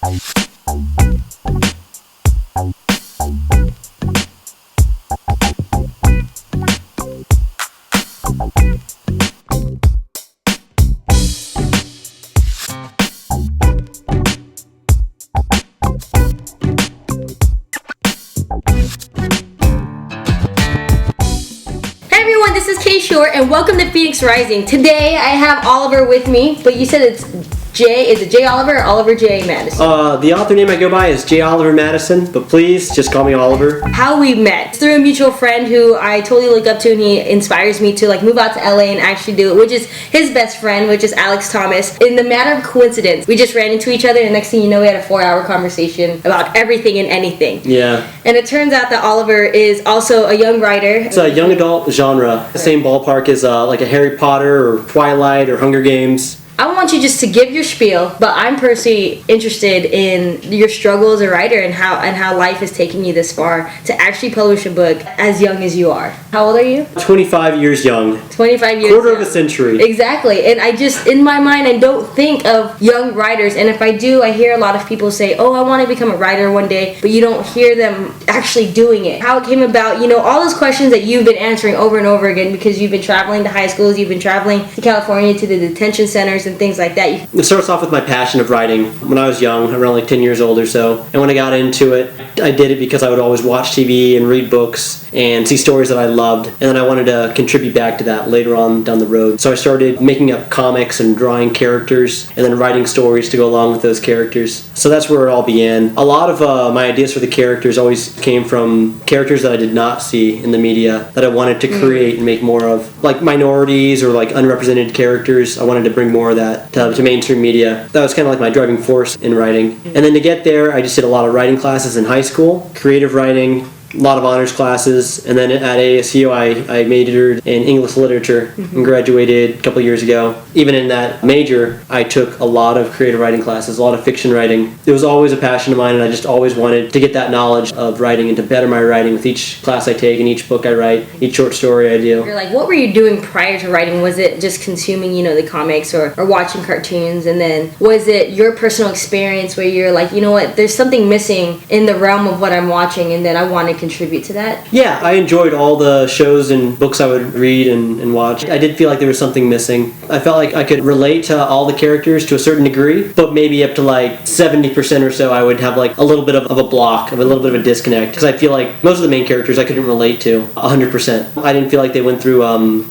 This is K.Short and welcome to Phoenix Rising. Today I have Oliver with me, but you said it's J. Is it J. Oliver or Oliver J. Madison? The author name I go by is J. Oliver Madison, but please just call me Oliver. How we met? It's through a mutual friend who I totally look up to, and he inspires me to move out to LA and actually do it, which is his best friend, which is Alex Thomas. In the matter of coincidence, we just ran into each other, and next thing you know, we had a 4-hour conversation about everything and anything. Yeah. And it turns out that Oliver is also a young writer. It's a young adult genre, the same ballpark as like a Harry Potter or Twilight or Hunger Games. I want you just to give your spiel, but I'm personally interested in your struggle as a writer and how life is taking you this far to actually publish a book as young as you are. How old are you? 25 years young. 25 years Quarter young. of a century. Exactly. And I just, in my mind, I don't think of young writers. And if I do, I hear a lot of people say, oh, I want to become a writer one day, but you don't hear them actually doing it. How it came about, all those questions that you've been answering over and over again because you've been traveling to high schools, you've been traveling to California to the detention centers and things like that. It starts off with my passion of writing. When I was young, around like 10 years old or so, and when I got into it, I did it because I would always watch TV and read books and see stories that I loved, and then I wanted to contribute back to that later on down the road. So I started making up comics and drawing characters and then writing stories to go along with those characters. So that's where it all began. A lot of my ideas for the characters always came from characters that I did not see in the media that I wanted to create and make more of, like minorities or like unrepresented characters. I wanted to bring more of that to mainstream media. That was kind of like my driving force in writing. And then to get there, I just did a lot of writing classes in high school, creative writing, a lot of honors classes, and then at ASU I majored in English literature and graduated a couple years ago. Even in that major, I took a lot of creative writing classes, a lot of fiction writing. It was always a passion of mine, and I just always wanted to get that knowledge of writing and to better my writing with each class I take and each book I write, each short story I do. You're like, what were you doing prior to writing? Was it just consuming, the comics or watching cartoons? And then was it your personal experience where you're like, what, there's something missing in the realm of what I'm watching, and then I want to contribute to that? Yeah, I enjoyed all the shows and books I would read and watch. I did feel like there was something missing. I felt like I could relate to all the characters to a certain degree, but maybe up to like 70% or so I would have like a little bit of a block, a little bit of a disconnect, because I feel like most of the main characters I couldn't relate to 100%. I didn't feel like they went through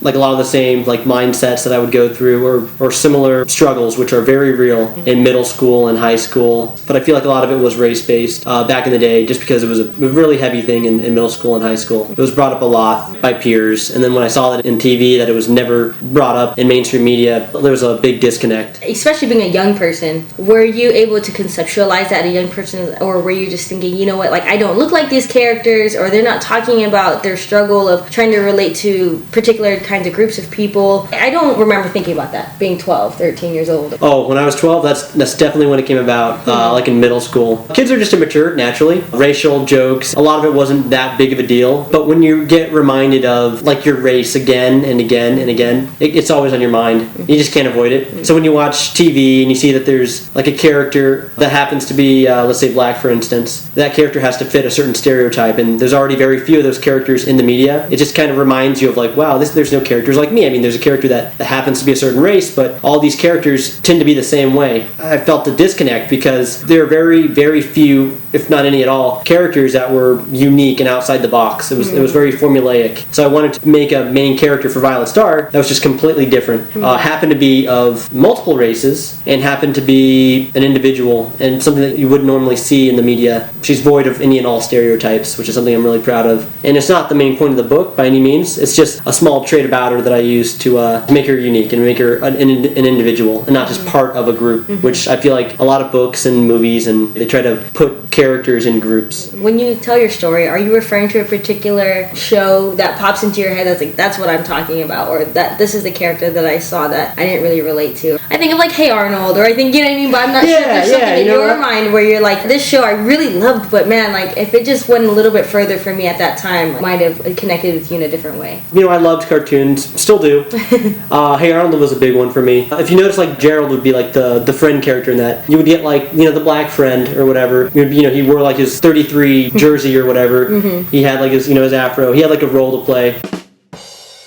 like a lot of the same like mindsets that I would go through or similar struggles, which are very real in middle school and high school. But I feel like a lot of it was race-based back in the day, just because it was a really heavy thing in middle school and high school. It was brought up a lot by peers, and then when I saw that in TV that it was never brought up in mainstream media, there was a big disconnect. Especially being a young person, were you able to conceptualize that, a young person, or were you just thinking, I don't look like these characters, or they're not talking about their struggle of trying to relate to particular kinds of groups of people? I don't remember thinking about that, being 12, 13 years old. Oh, when I was 12, that's definitely when it came about, like in middle school. Kids are just immature, naturally. Racial jokes, a lot of it wasn't that big of a deal, but when you get reminded of like your race again and again and again, it's always on your mind. You just can't avoid it. So when you watch TV and you see that there's like a character that happens to be, let's say black for instance, that character has to fit a certain stereotype, and there's already very few of those characters in the media. It just kind of reminds you of like, wow, there's no characters like me. I mean, there's a character that happens to be a certain race, but all these characters tend to be the same way. I felt the disconnect because there are very, very few, if not any at all, characters that were unique and outside the box. It was very formulaic. So I wanted to make a main character for Violet Star that was just completely different. Happened to be of multiple races and happened to be an individual and something that you wouldn't normally see in the media. She's void of any and all stereotypes, which is something I'm really proud of. And it's not the main point of the book by any means. It's just a small trait about her that I used to make her unique and make her an individual and not just part of a group, which I feel like a lot of books and movies, and they try to put characters in groups. When you tell your story, story, are you referring to a particular show that pops into your head that's like, that's what I'm talking about, or that this is the character that I saw that I didn't really relate to? I think of like Hey Arnold, or I think, you know what I mean, but I'm not sure if there's something in your mind where you're like, this show I really loved, but man, like if it just went a little bit further for me at that time, I might have connected with you in a different way. You know, I loved cartoons, still do. Hey Arnold was a big one for me. If you notice, like Gerald would be like the friend character in that. You would get like, you know, the black friend or whatever. You know, he wore like his 33 jersey or whatever. He had like his, you know, his afro. He had like a role to play.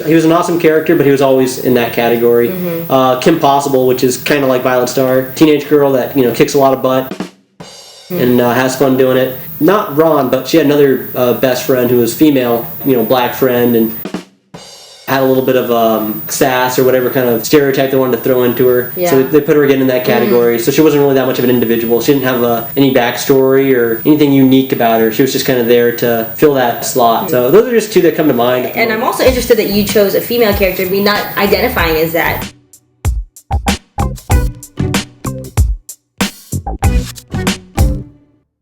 He was an awesome character, but he was always in that category. Kim Possible, which is kind of like Violet Star, teenage girl that, you know, kicks a lot of butt and has fun doing it. Not Ron, but she had another best friend who was female, you know, black friend, and had a little bit of sass or whatever kind of stereotype they wanted to throw into her. So they put her again in that category. So she wasn't really that much of an individual. She didn't have any backstory or anything unique about her. She was just kind of there to fill that slot. So those are just two that come to mind. And I'm also interested that you chose a female character, me not identifying as that.